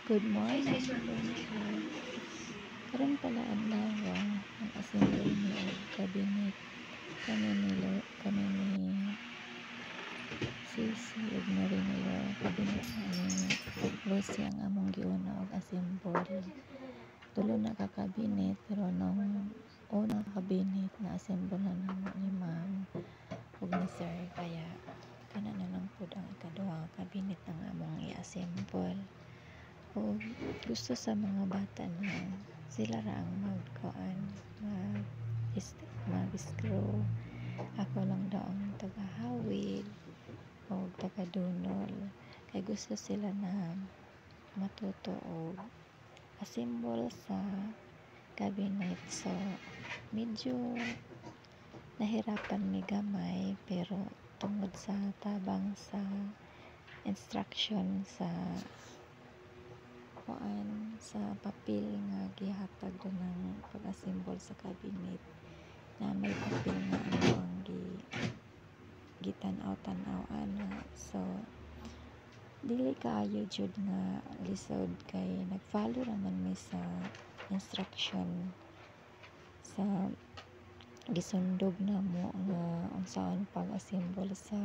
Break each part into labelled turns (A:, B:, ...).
A: Good morning. Karon pala adlaw ang assemble mi og cabinet kami ni Sisi ug Marinela cabinet ni Lucy ang among giuna og assemble. Tulo na ka cabinet pero nung unang cabinet na assemble na namo ni Ma'am ug ni Sir kaya kana na lang pud ang ikaduha nga cabinet ang among i-assemble. O gusto sa mga bata na sila ra ang mag-screw. Ako lang daw ang tagahawid o tagadunol. Kay gusto sila na matuto og assemble sa cabinet. So, medyo nahirapan mi gamay pero tungod sa tabang sa instruction sa papel nga gihatag do ng pag-assemble sa cabinet na may papel nga ano ang gitan-aw ana. So dili kaayo jud nga lisod kay nag-follow naman mi sa instruction sa gisundog namo nga unsaon pag-assemble sa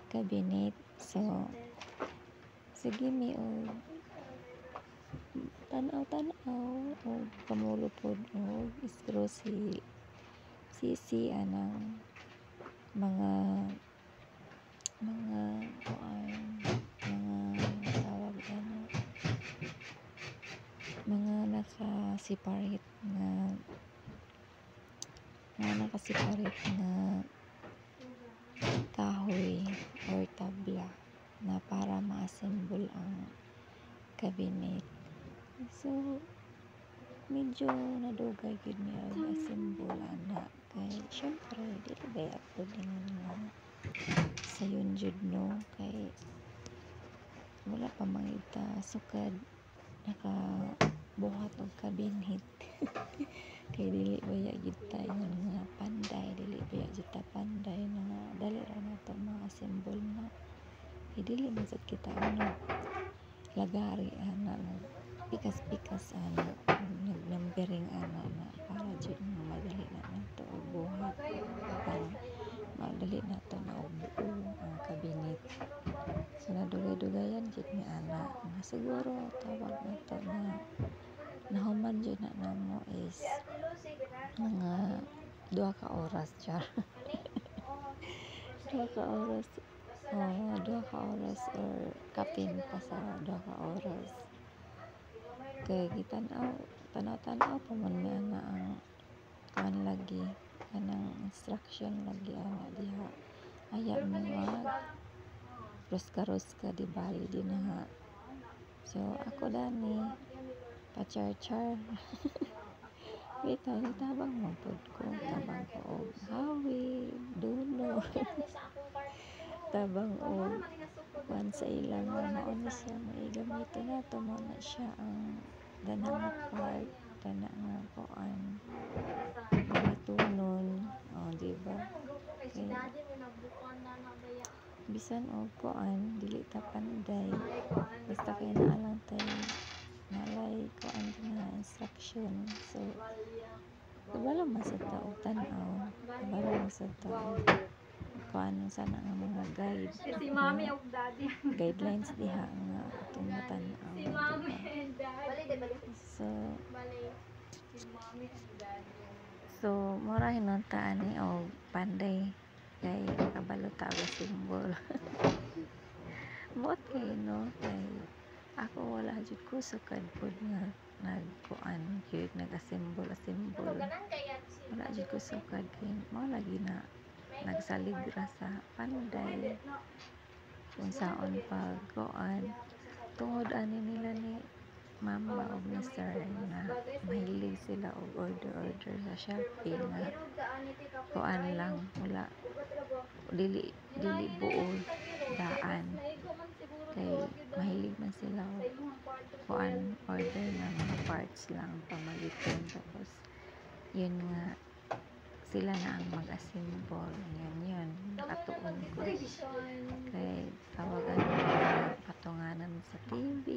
A: cabinet. So sige mi og tanaw o kamulupod o screw si Sisi anang mga tawag ano mga naka-separate na kahoy or tabla na para ma-assemble ang cabinet. So medyo nadugay gid mi og assemble ana kay syempre dili ba ako din nga sayon jud no kay wala pa mangita sukad nakabuhat og cabinet. Kay dili baya gid tayo nga panday, dili baya gid ta panday na dali ra nato ma-assemble na. Kay dili man sad kita lagari ana pikas-pikas ana nagnumbering ana na para jud madali na nato og buhat para madali nato na og buo ang cabinet. So nadugay-dugayan jud mi ana nga siguro tawag nato na nahuman jud na namo is mga 2 ka oras char. 2 ka oras or kapin pa sa 2 ka oras. Kay tanaw-tanaw pa man mi ana ang lagi kanang instruction lagi ana diha. Aya mi ruska-ruska di bali dinha. So ako dani pa-char-char. Tabang man pud ko, tabang ko og hawid, dunol. Tabang og kuan sa ilang mao na siya maigamiton nato mo na siya ang danang part kana nga kuan tunon di ba kay bisan og kuan dili ta panday basta kay naa lang tay nalay kuan na instruction. So wala man sa ta og tan-aw, wala man sa ta kuan sana nga mga guide
B: Si Mami og Daddy.
A: guidelines diha nga atong matan-aw.
B: Si Mami and Daddy. Si Mami and Daddy.
A: So mura hinuntaan ni og panday kay kabalo ta og simbol. Buot kay no kay ako wala jud ko sukad pud nga nagkuan gyud nag-assemble wala jud ko sukad kay mao lagi na nagsalig ra sa panday unsaon pagkuan tungod ani nila ni mama og ni sir na mahilig sila og order sa Shopee nga kuan lang wala dili buo daan kay mahilig man sila og kuan order ng mga parts lang pamaliton tapos yun nga sila na ang mag-assemble yun katuon ko kay tawagan patunganan sa TV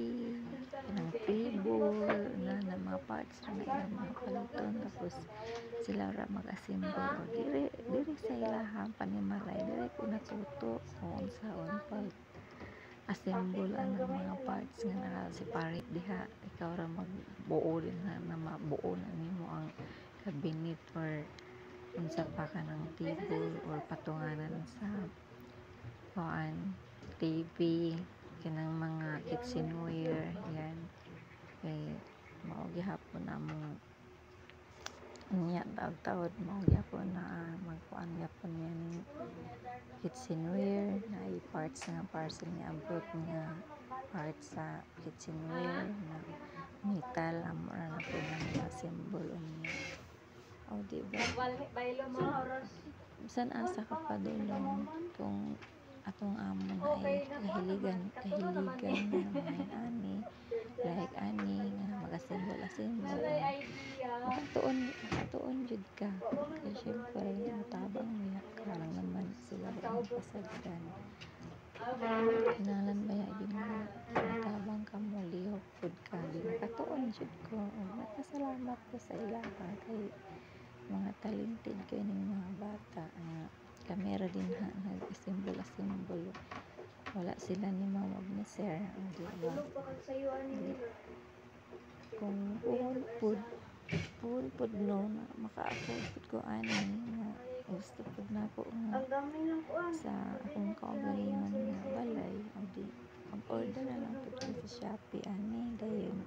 A: tapos sila ra mag-assemble o diri sa ilahang panimalay diri ko natuto kung unsaon pag assemble ang mga parts nga naka-separate diha. Ikaw ra magbuo din na mabuo na nimo ang cabinet or unsa pa ka ng table or patunganan sa kuan TV kanang mga kitchenware yan kay mao gihapon namong niya tawd mao gyapon na magkuan gyapon yan kitchenware na parts nga parcel nga abot nga parts sa kitchenware na metal amo ra na po na symbol niya o diba
B: Baylo mo oras.
A: bisan asa ka pa dulong kung atong amo na ay kahiligan na mga ani like ani nga mag-assemble makatuon jud ka kay syempre matabang niya ka lang naman sila pasagdan kinalan ba ya din mo matabang ka mo lihok pud ka di makatuon jud ko nagpasalamat ko sa ilaha kay mga talented kayo ng mga bata kamera din ha nag-assemble wala sila ni mama ni sir di ba kung puhon pud no na maka-afford pud ko ani nga gusto pud nako nga sa akong kaugalingon nga balay o di mag-order na lang pud ko sa Shopee ani dayon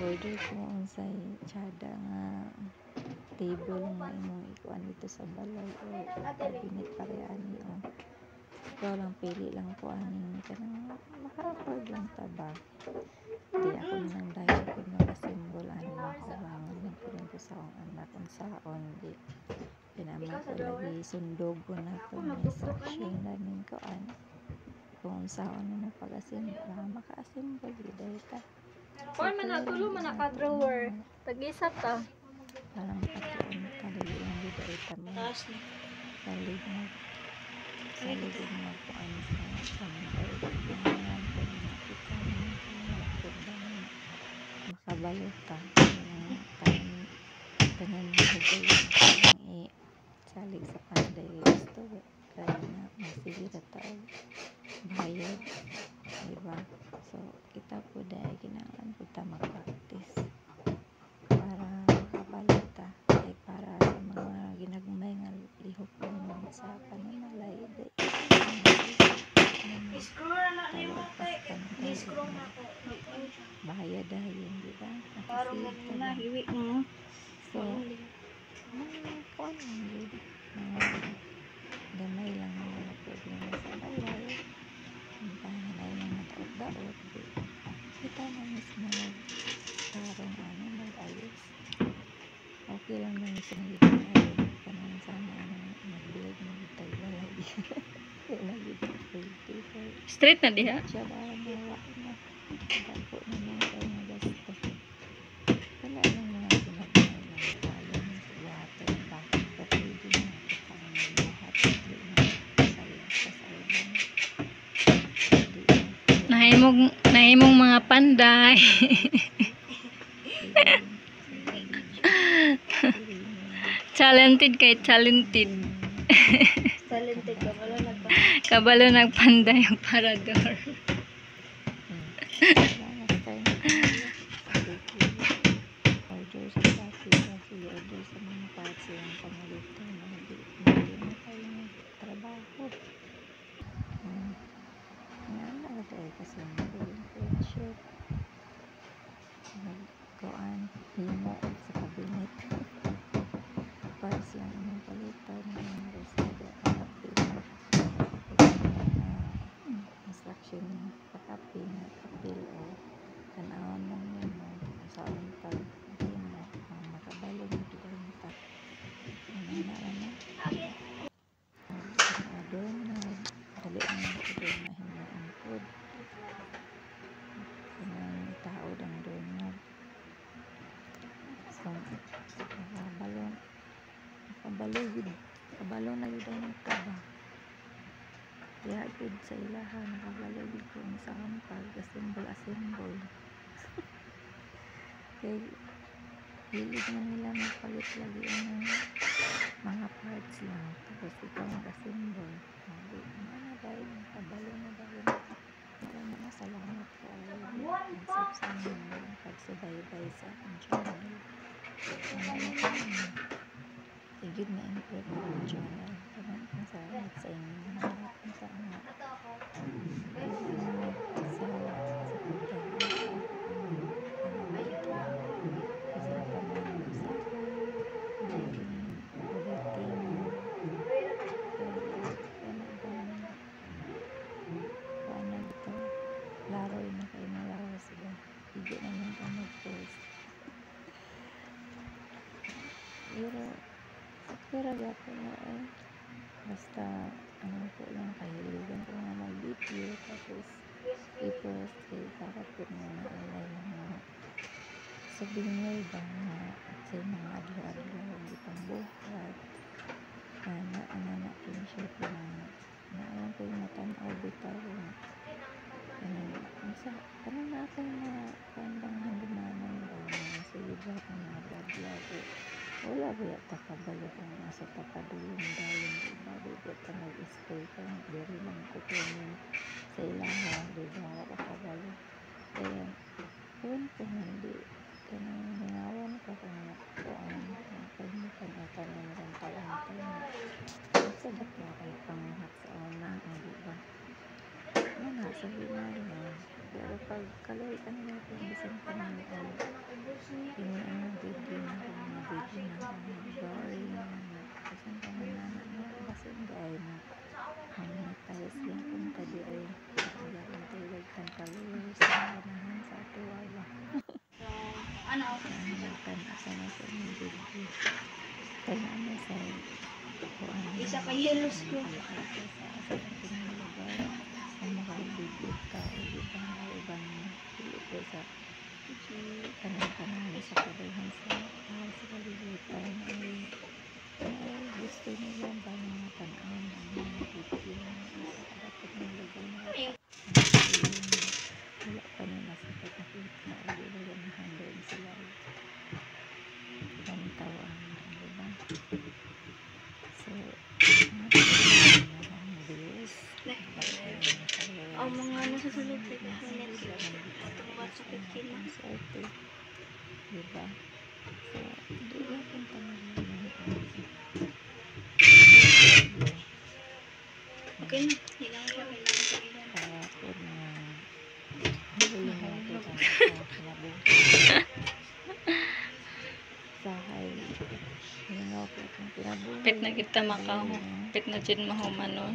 A: order ko unsay tsada nga table nga imong ikuan dito sa balay o cabinet pare ani o ikaw lang pili lang ko ani kanang maka-afford lang taba di ako nang dahil ko mag-assemble ani makabangon lang ko sa akong anak unsaon di pinaman ko lagi sundog ko na to may instruction na ning kuan kung unsaon na pag-assemble maka-assemble dahil ta
B: Kuan man natulo man naka-drawer. Tag-isa ta.
A: parang patuon kadali lang dito ita mo salig mo kuan sa pamilya ang pag nakita mo makabalot ka tanan mo salig sa panday gusto kaya na masige na tao bayad diba so kita po dahil kinahanglan po ta mag-practice para makabalot ta ay para sa mga ginagmay nga lihok naman sa panimalay bayad dahil diba
B: hiwi mo.
A: so kuan lang gamay lang naman na problema sa balay ang panganay lang nataot-daot kita na mismo tarong mag-ayos okay lang na mismo nagiging panang sana magbilag tayo balay
B: Straight na diha.
A: siya ba nawa na dako na lang tayo nagasto wala nang mga ginagawa ng talong water bakit pa pwede na kita ang lahat
B: Nahimong mga panday. Talented kay talented.
A: talented
B: Kabalo nagpanday ang parador.
A: order sa Shopee kasi order sa mga parts yung pangalitan hindi na tayo trabaho nga tayo kasi yung friendship nagkuan himo sa cabinet parts lang yung palitan ng resada instruction pakapin kapil o tanawon mo mo sa untag hindi mo makabalo mo dito yung tak doon na dali mo dito na hindi ang food kanang taod ang doon na so kabalo na yun ang taba kaya good sa ilaha nakabalo yun kung saan pag assemble kay hilig man nila magpalit lagi ng mga parts lang. Tapos ikaw mag-assemble. Sabi, na dahil, kabalo na dahil. Maraming salamat po. Isip sa amin pagsubaybay sa aking channel. Sigid na improve ang channel. Maraming salamat sa inyo. Maraming salamat sa laroy na kayo malawas ba? Hindi naman ka mag-post. Pero gapo na eh. Basta ano po lang kahiligan ko nga mag-video. Tapos i-post eh. Para po na naalay mga souvenir ba na sa mga adlo-adlo di pang buhat. Na natin siya po na alam ko yung matanaw bitaw parang natin na pandang handumanan ba na sa iba ang mga vlog wala ba yata kabalo kung nasa tapadulong dayon diba diba ka nag-stay ka very lang kukunin sa ilaha diba wala kabalo kaya kung hindi ka nang hingawan ka kung pagmukan ata na nalang talang sa dapat ay panguhat sa una diba na sabi na rin pero pag kaloy ka na natin bisan ka na ini ang video na boring bisan ka na basin dahil na monetize lang kung tadi ay nagagawin tulad kang followers na ganahan sa tuwa ba kan asa na sa mga video kaya ano sa
B: Isa pa yelos ko.
A: ang makabibig ka o ibang pilipo sa kanang-kanang sa kadahan sa kalibutan ay gusto nila ba mga tanaw ng mga video sa dapat ng lugar na wala pa nila sa pagkakita o diba na handle sila ibang tawang diba so
B: ang mga nasusunod sa kahanet matsukit sila
A: diba so diba kung
B: okay na hilang ko kailangan sa ilan
A: kaya po na huling natin ang kinabong sahay hingaw po itong kinabong
C: Pit na kita makaw. Pit na dyan mahumanon.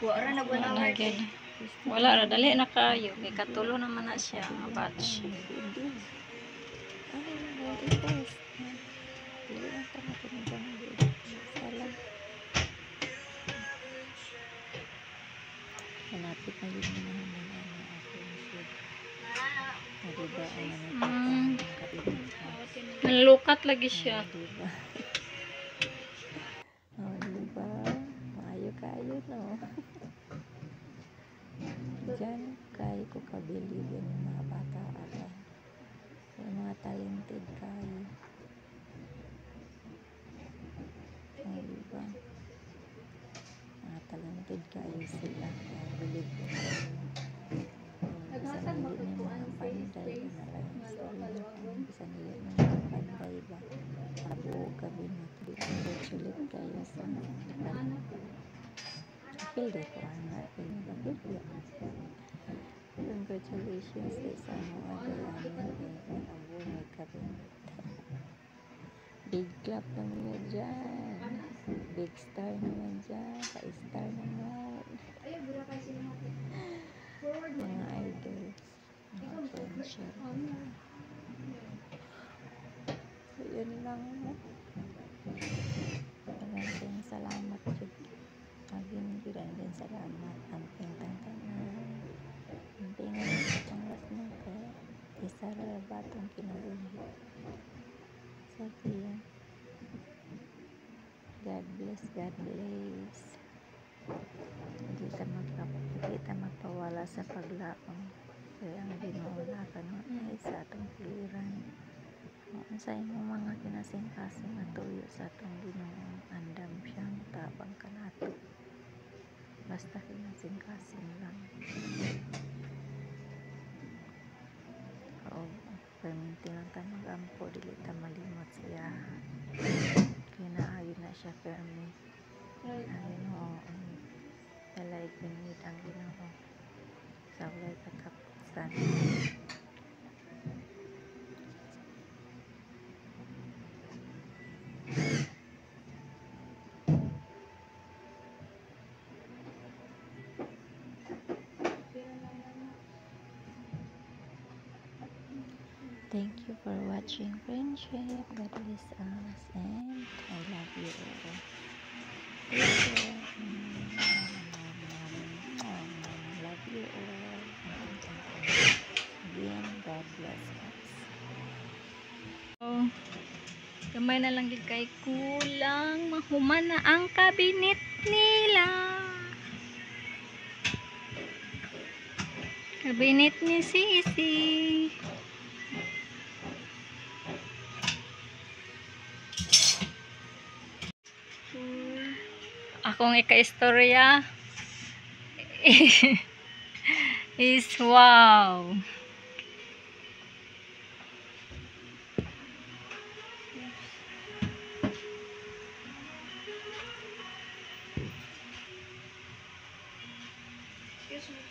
B: wala na ba na
C: Wala ra dali na kayo. Kay katulo naman na siya ang batch.
A: Malapit na yun na naman ako diba
C: Nalukat lagi siya.
A: diba diba maayo kayo no dyan kayo ko kabili din yung mga bata ala yung mga talented kayo diba mga talented kayo sila bilib ko bisan nili na mga panday na lang bisan nili na mga panday ba nabuo gabi na congratulate kayo sa pilde ko anak congratulations sa isang mga galamin nabuo kabinet big clap naman dyan big star naman dyan ka-star naman mga idols mga friendship so yun lang maraming salamat aging maraming salamat ang pintang-tangan ang pingan sa panglas na ka isa ra batong kinabuhi sabi yan God bless hindi ta magpawala sa paglaong kaya ang ginawala ka no ay sa atong piliran Kung sa imong mga kinasing-kasing nga tuyo sa atong Ginoong andam siyang tabang kanato. Basta kinasing-kasing lang. O perminti lang ta magampo, dili ta malimot siya. Kinaayo na siya permi. Ang Ginoo ang dalay gingid ang Ginoo. Sa walay katapusan. Thank you for watching Friendship. God bless us and I love you all. Take care. Love you all. Again, God bless us.
C: Oh, gamay na lang gid kay kulang mahuman na ang kabinet nila. Kabinet ni Sisi. Akong ika-istorya is wow.
B: Excuse me.